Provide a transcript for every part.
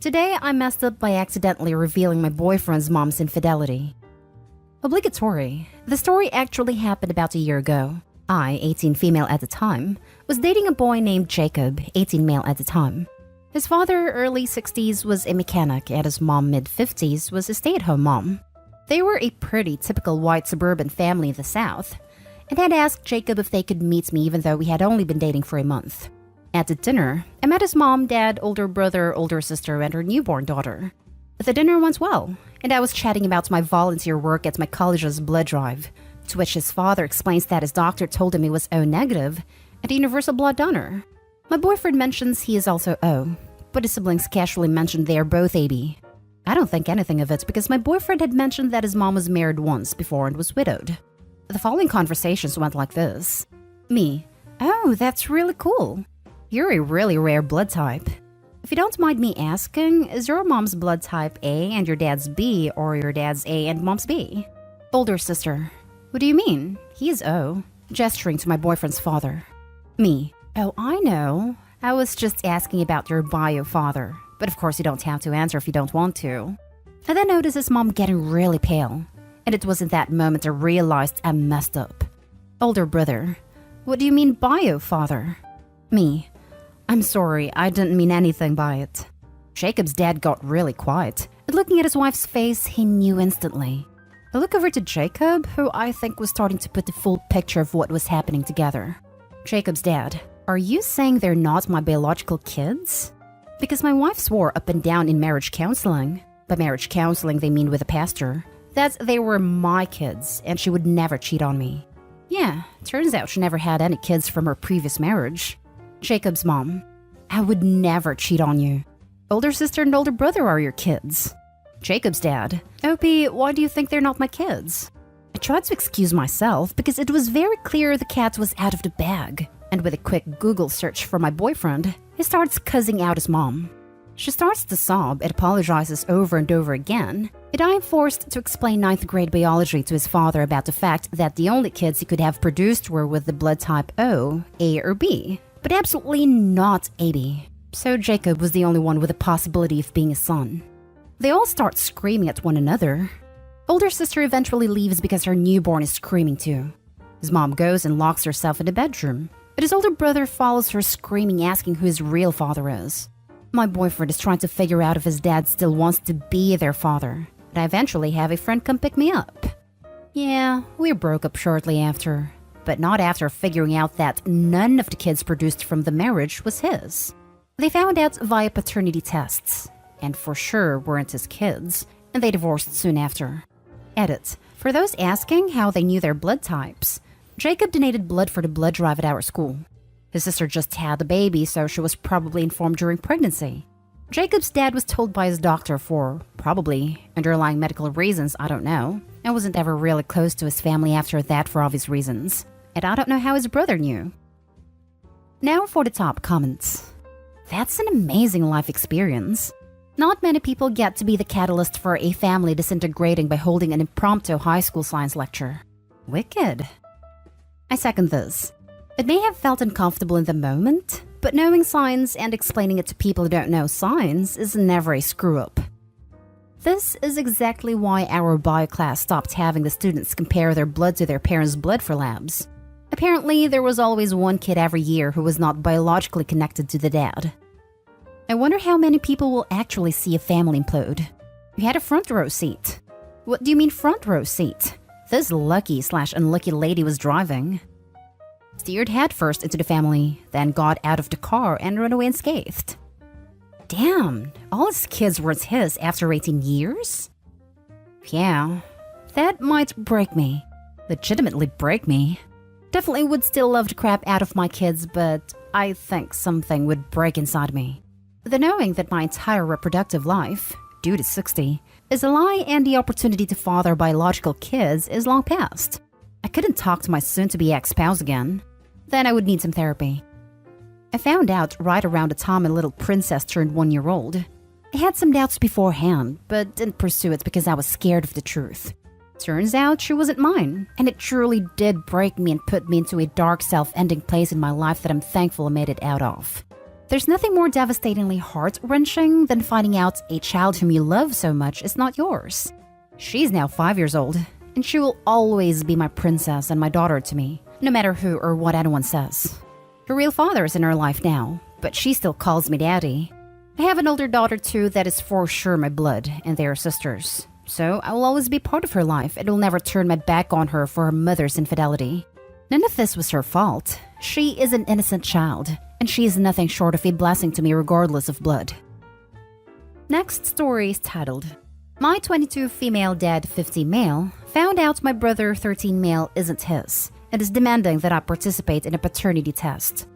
Today, I messed up by accidentally revealing my boyfriend's mom's infidelity. Obligatory. The story actually happened about a year ago. I, 18 female at the time, was dating a boy named Jacob, 18 male at the time. His father, early 60s, was a mechanic, and his mom, mid-50s, was a stay-at-home mom. They were a pretty typical white suburban family in the South, and had asked Jacob if they could meet me even though we had only been dating for a month. At the dinner, I met his mom, dad, older brother, older sister, and her newborn daughter. The dinner went well, and I was chatting about my volunteer work at my college's blood drive, to which his father explains that his doctor told him he was O negative and a universal blood donor. My boyfriend mentions he is also O, but his siblings casually mentioned they are both AB. I don't think anything of it because my boyfriend had mentioned that his mom was married once before and was widowed. The following conversations went like this. Me: "Oh, that's really cool. You're a really rare blood type. If you don't mind me asking, is your mom's blood type A and your dad's B, or your dad's A and mom's B?" Older sister: "What do you mean? He is O," gesturing to my boyfriend's father. Me: "Oh, I know. I was just asking about your bio father, but of course you don't have to answer if you don't want to." I then noticed his mom getting really pale, and it was in that moment I realized I messed up. Older brother: "What do you mean bio father?" Me: "I'm sorry, I didn't mean anything by it." Jacob's dad got really quiet, and looking at his wife's face, he knew instantly. I look over to Jacob, who I think was starting to put the full picture of what was happening together. Jacob's dad: "Are you saying they're not my biological kids?" Because my wife swore up and down in marriage counseling, by marriage counseling they mean with a pastor, that they were my kids and she would never cheat on me. Yeah, turns out she never had any kids from her previous marriage. Jacob's mom: "I would never cheat on you. Older sister and older brother are your kids." Jacob's dad: "Opie, why do you think they're not my kids?" I tried to excuse myself because it was very clear the cat was out of the bag, and with a quick Google search for my boyfriend, he starts cussing out his mom. She starts to sob and apologizes over and over again, and I am forced to explain 9th grade biology to his father about the fact that the only kids he could have produced were with the blood type O, A, or B, but absolutely not AB. So Jacob was the only one with the possibility of being a son. They all start screaming at one another. Older sister eventually leaves because her newborn is screaming too. His mom goes and locks herself in the bedroom, but his older brother follows her screaming, asking who his real father is. My boyfriend is trying to figure out if his dad still wants to be their father, and I eventually have a friend come pick me up. Yeah, we broke up shortly after, but not after figuring out that none of the kids produced from the marriage was his. They found out via paternity tests, and for sure weren't his kids, and they divorced soon after. Edit: for those asking how they knew their blood types, Jacob donated blood for the blood drive at our school. His sister just had the baby, so she was probably informed during pregnancy. Jacob's dad was told by his doctor for, probably, underlying medical reasons, I don't know. I wasn't ever really close to his family after that for obvious reasons, and I don't know how his brother knew. Now for the top comments. That's an amazing life experience. Not many people get to be the catalyst for a family disintegrating by holding an impromptu high school science lecture. Wicked. I second this. It may have felt uncomfortable in the moment, but knowing science and explaining it to people who don't know science is never a screw-up. This is exactly why our bio class stopped having the students compare their blood to their parents' blood for labs. Apparently, there was always one kid every year who was not biologically connected to the dad. I wonder how many people will actually see a family implode. You had a front row seat. What do you mean front row seat? This lucky/unlucky lady was driving. Steered headfirst into the family, then got out of the car and ran away unscathed. Damn, all his kids weren't his after 18 years? Yeah, that might break me. Legitimately break me. Definitely would still love the crap out of my kids, but I think something would break inside me. The knowing that my entire reproductive life, due to 60, is a lie and the opportunity to father biological kids is long past. I couldn't talk to my soon-to-be ex-spouse again. Then I would need some therapy. I found out right around the time my little princess turned 1-year-old. I had some doubts beforehand, but didn't pursue it because I was scared of the truth. Turns out she wasn't mine, and it truly did break me and put me into a dark self-ending place in my life that I'm thankful I made it out of. There's nothing more devastatingly heart-wrenching than finding out a child whom you love so much is not yours. She's now 5 years old, and she will always be my princess and my daughter to me, no matter who or what anyone says. Her real father is in her life now, but she still calls me daddy. I have an older daughter too that is for sure my blood, and they are sisters. So I will always be part of her life and will never turn my back on her for her mother's infidelity. None of this was her fault. She is an innocent child, and she is nothing short of a blessing to me regardless of blood. Next story is titled, My 22 female dad 50 male found out my brother 13 male isn't his and is demanding that I participate in a paternity test.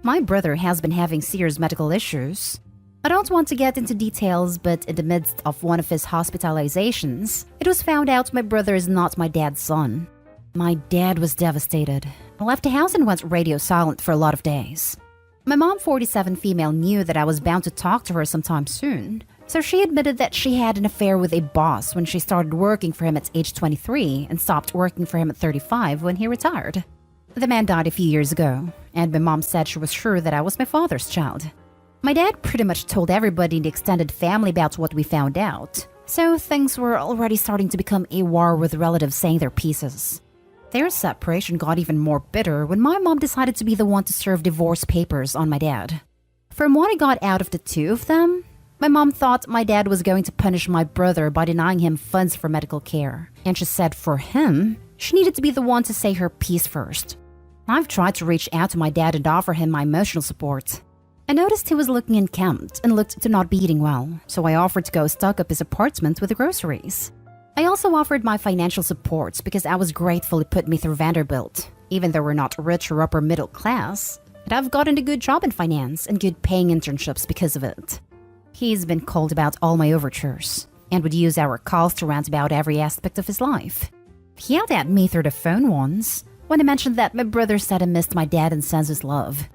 My brother has been having serious medical issues. I don't want to get into details, but in the midst of one of his hospitalizations, it was found out my brother is not my dad's son. My dad was devastated. I left the house and went radio silent for a lot of days. My mom 47 female knew that I was bound to talk to her sometime soon, so she admitted that she had an affair with a boss when she started working for him at age 23 and stopped working for him at 35 when he retired. The man died a few years ago, and my mom said she was sure that I was my father's child. My dad pretty much told everybody in the extended family about what we found out, so things were already starting to become a war with relatives saying their pieces. Their separation got even more bitter when my mom decided to be the one to serve divorce papers on my dad. From what I got out of the two of them, my mom thought my dad was going to punish my brother by denying him funds for medical care, and she said for him, she needed to be the one to say her piece first. I've tried to reach out to my dad and offer him my emotional support. I noticed he was looking unkempt and looked to not be eating well, so I offered to go stock up his apartment with the groceries. I also offered my financial support because I was grateful he put me through Vanderbilt. Even though we're not rich or upper middle class, but I've gotten a good job in finance and good paying internships because of it. He's been cold about all my overtures and would use our calls to rant about every aspect of his life. He yelled at me through the phone once when I mentioned that my brother said I missed my dad and sends his love.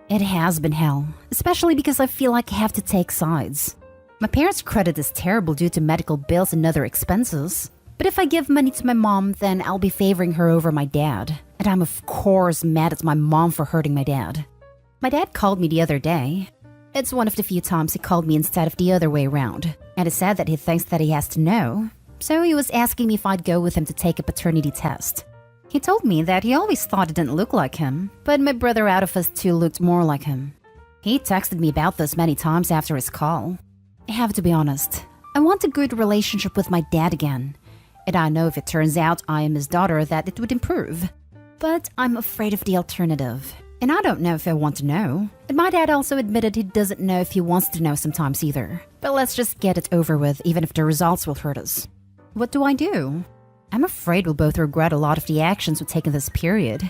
It has been hell, especially because I feel like I have to take sides. My parents' credit is terrible due to medical bills and other expenses, but if I give money to my mom, then I'll be favoring her over my dad, and I'm of course mad at my mom for hurting my dad. My dad called me the other day. It's one of the few times he called me instead of the other way around, and he said that he thinks that he has to know, so he was asking me if I'd go with him to take a paternity test. He told me that he always thought it didn't look like him, but my brother out of us two looked more like him. He texted me about this many times after his call. I have to be honest, I want a good relationship with my dad again, and I know if it turns out I am his daughter that it would improve. But I'm afraid of the alternative, and I don't know if I want to know. And my dad also admitted he doesn't know if he wants to know sometimes either. But let's just get it over with, even if the results will hurt us. What do I do? I'm afraid we'll both regret a lot of the actions we've taken this period.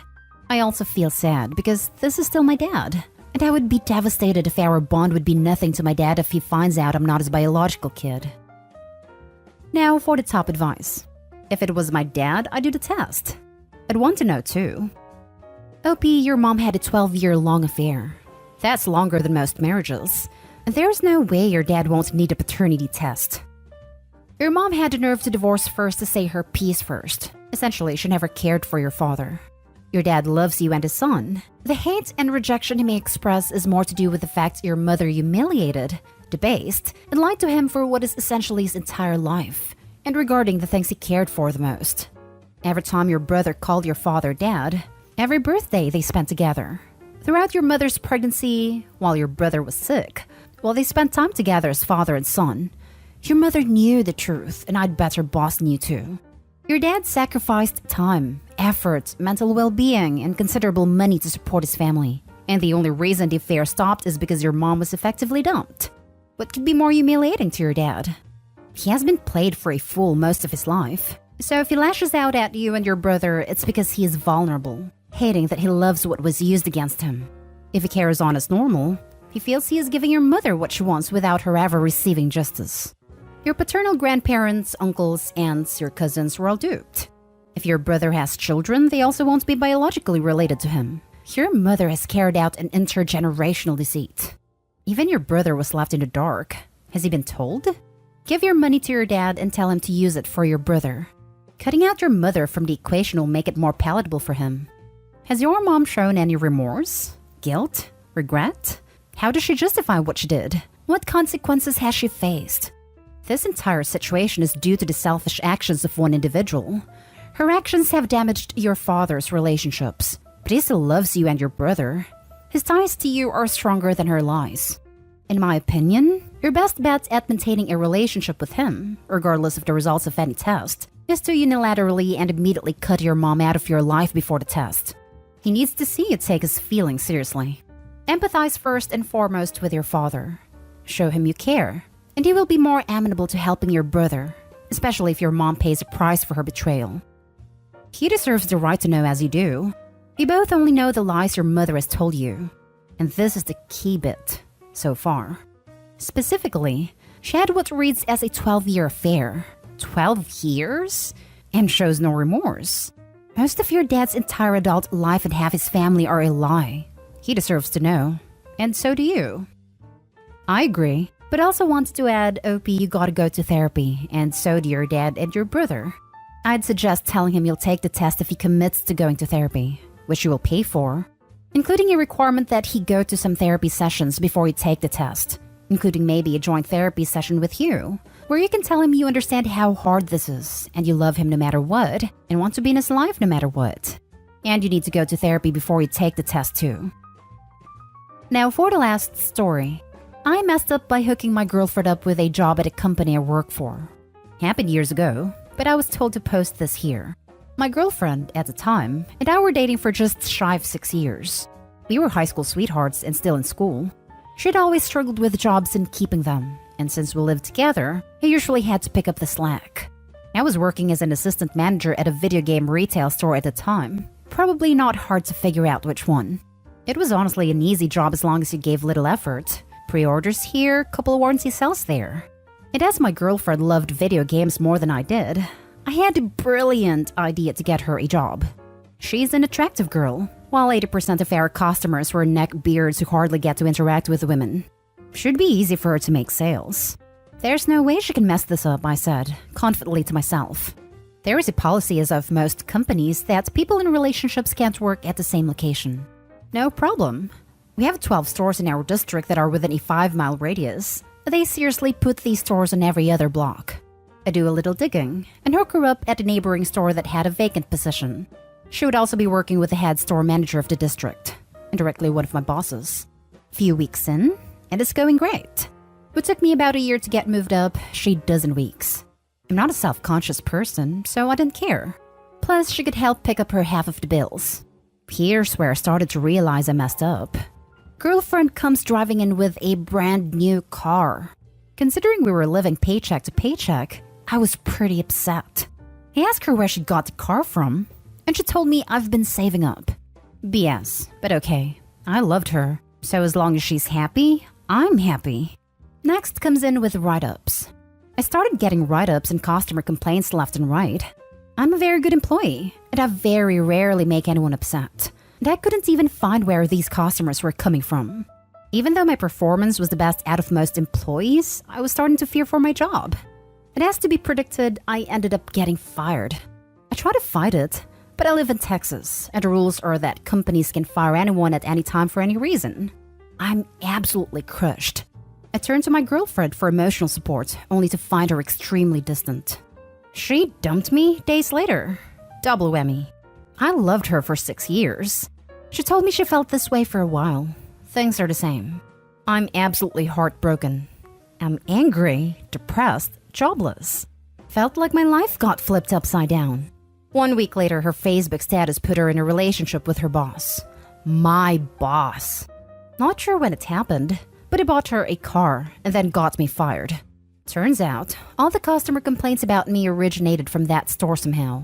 I also feel sad because this is still my dad, and I would be devastated if our bond would be nothing to my dad if he finds out I'm not his biological kid. Now for the top advice. If it was my dad, I'd do the test. I'd want to know too. OP, your mom had a 12-year-long affair. That's longer than most marriages, and there's no way your dad won't need a paternity test. Your mom had the nerve to divorce first to say her piece first. Essentially, she never cared for your father. Your dad loves you and his son. The hate and rejection he may express is more to do with the fact your mother humiliated, debased, and lied to him for what is essentially his entire life, and regarding the things he cared for the most. Every time your brother called your father dad, every birthday they spent together. Throughout your mother's pregnancy, while your brother was sick, while they spent time together as father and son, your mother knew the truth, and I'd bet her boss knew too. Your dad sacrificed time, effort, mental well-being, and considerable money to support his family. And the only reason the affair stopped is because your mom was effectively dumped. What could be more humiliating to your dad? He has been played for a fool most of his life. So if he lashes out at you and your brother, it's because he is vulnerable, hating that he loves what was used against him. If he carries on as normal, he feels he is giving your mother what she wants without her ever receiving justice. Your paternal grandparents, uncles, aunts, your cousins were all duped. If your brother has children, they also won't be biologically related to him. Your mother has carried out an intergenerational deceit. Even your brother was left in the dark. Has he been told? Give your money to your dad and tell him to use it for your brother. Cutting out your mother from the equation will make it more palatable for him. Has your mom shown any remorse? Guilt? Regret? How does she justify what she did? What consequences has she faced? This entire situation is due to the selfish actions of one individual. Her actions have damaged your father's relationships, but he still loves you and your brother. His ties to you are stronger than her lies. In my opinion, your best bet at maintaining a relationship with him, regardless of the results of any test, is to unilaterally and immediately cut your mom out of your life before the test. He needs to see you take his feelings seriously. Empathize first and foremost with your father. Show him you care, and he will be more amenable to helping your brother, especially if your mom pays a price for her betrayal. He deserves the right to know as you do. You both only know the lies your mother has told you, and this is the key bit so far. Specifically, she had what reads as a 12-year affair. 12 years? And shows no remorse. Most of your dad's entire adult life and half his family are a lie. He deserves to know. And so do you. I agree, but also wanted to add, OP, you gotta go to therapy, and so do your dad and your brother. I'd suggest telling him you'll take the test if he commits to going to therapy, which you will pay for, including a requirement that he go to some therapy sessions before you take the test, including maybe a joint therapy session with you, where you can tell him you understand how hard this is, and you love him no matter what, and want to be in his life no matter what. And you need to go to therapy before you take the test too. Now for the last story. I messed up by hooking my girlfriend up with a job at a company I work for. Happened years ago, but I was told to post this here. My girlfriend, at the time, and I were dating for just shy of 6 years. We were high school sweethearts and still in school. She'd always struggled with jobs and keeping them, and since we lived together, I usually had to pick up the slack. I was working as an assistant manager at a video game retail store at the time. Probably not hard to figure out which one. It was honestly an easy job as long as you gave little effort. Pre-orders here, couple warranty sales there. And as my girlfriend loved video games more than I did, I had a brilliant idea to get her a job. She's an attractive girl, while 80% of our customers were neckbeards who hardly get to interact with women. Should be easy for her to make sales. There's no way she can mess this up, I said, confidently to myself. There is a policy as of most companies that people in relationships can't work at the same location. No problem. We have 12 stores in our district that are within a 5-mile radius. They seriously put these stores on every other block. I do a little digging and hook her up at a neighboring store that had a vacant position. She would also be working with the head store manager of the district, indirectly one of my bosses. Few weeks in, and it's going great. It took me about a year to get moved up, she dozen weeks. I'm not a self-conscious person, so I didn't care. Plus, she could help pick up her half of the bills. Here's where I started to realize I messed up. Girlfriend comes driving in with a brand new car. Considering we were living paycheck to paycheck, I was pretty upset. I asked her where she got the car from, and she told me I've been saving up. BS, but okay. I loved her, so as long as she's happy, I'm happy. Next comes in with write-ups. I started getting write-ups and customer complaints left and right. I'm a very good employee, and I very rarely make anyone upset. And I couldn't even find where these customers were coming from. Even though my performance was the best out of most employees, I was starting to fear for my job. And as to be predicted, I ended up getting fired. I tried to fight it, but I live in Texas, and the rules are that companies can fire anyone at any time for any reason. I'm absolutely crushed. I turned to my girlfriend for emotional support, only to find her extremely distant. She dumped me days later. Double whammy. I loved her for 6 years. She told me she felt this way for a while. Things are the same. I'm absolutely heartbroken. I'm angry, depressed, jobless. Felt like my life got flipped upside down. 1 week later, her Facebook status put her in a relationship with her boss. My boss. Not sure when it happened, but he bought her a car and then got me fired. Turns out, all the customer complaints about me originated from that store somehow.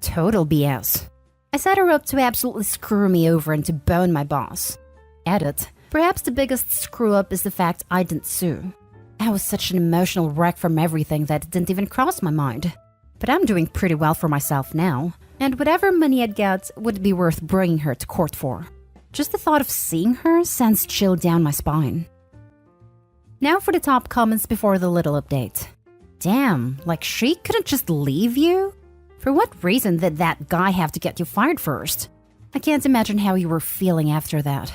Total BS. I set her up to absolutely screw me over and to bone my boss. Edit. Perhaps the biggest screw-up is the fact I didn't sue. I was such an emotional wreck from everything that it didn't even cross my mind. But I'm doing pretty well for myself now, and whatever money I'd get would be worth bringing her to court for. Just the thought of seeing her sends chill down my spine. Now for the top comments before the little update. Damn, like she couldn't just leave you? For what reason did that guy have to get you fired first? I can't imagine how you were feeling after that.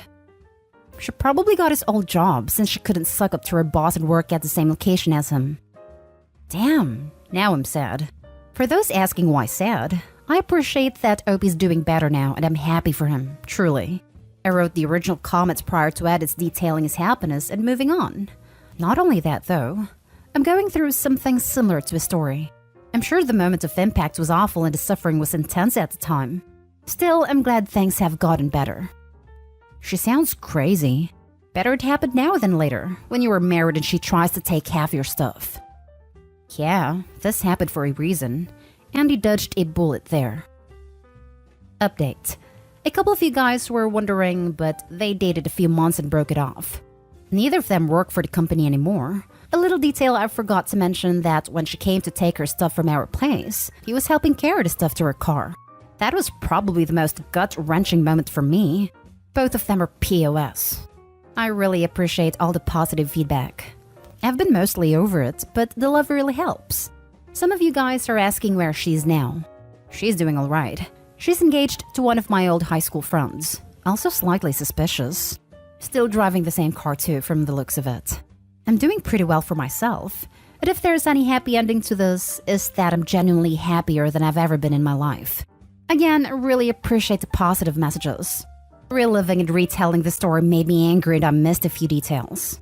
She probably got his old job since she couldn't suck up to her boss and work at the same location as him. Damn, now I'm sad. For those asking why sad, I appreciate that Opie's doing better now and I'm happy for him, truly. I wrote the original comments prior to edits detailing his happiness and moving on. Not only that though, I'm going through something similar to his story. I'm sure the moment of impact was awful and the suffering was intense at the time. Still, I'm glad things have gotten better. She sounds crazy. Better it happened now than later, when you were married and she tries to take half your stuff. Yeah, this happened for a reason, and he dodged a bullet there. Update. A couple of you guys were wondering, but they dated a few months and broke it off. Neither of them work for the company anymore. A little detail I forgot to mention that when she came to take her stuff from our place, he was helping carry the stuff to her car. That was probably the most gut-wrenching moment for me. Both of them are POS. I really appreciate all the positive feedback. I've been mostly over it, but the love really helps. Some of you guys are asking where she's now. She's doing alright. She's engaged to one of my old high school friends. Also slightly suspicious. Still driving the same car too, from the looks of it. I'm doing pretty well for myself. But if there's any happy ending to this, is that I'm genuinely happier than I've ever been in my life. Again, I really appreciate the positive messages. Reliving and retelling the story made me angry and I missed a few details.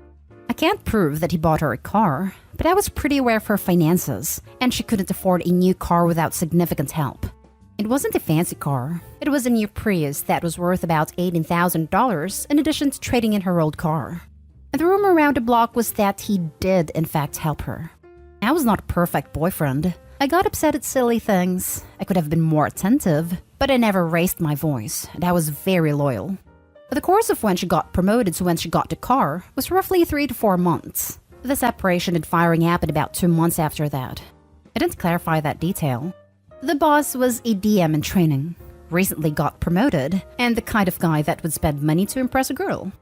I can't prove that he bought her a car, but I was pretty aware of her finances, and she couldn't afford a new car without significant help. It wasn't a fancy car. It was a new Prius that was worth about $18,000 in addition to trading in her old car. And the rumor around the block was that he did in fact help her. I was not a perfect boyfriend. I got upset at silly things. I could have been more attentive, but I never raised my voice, and I was very loyal. The course of when she got promoted to when she got the car was roughly 3 to 4 months. The separation and firing happened about 2 months after that. I didn't clarify that detail. The boss was a DM in training, recently got promoted, and the kind of guy that would spend money to impress a girl.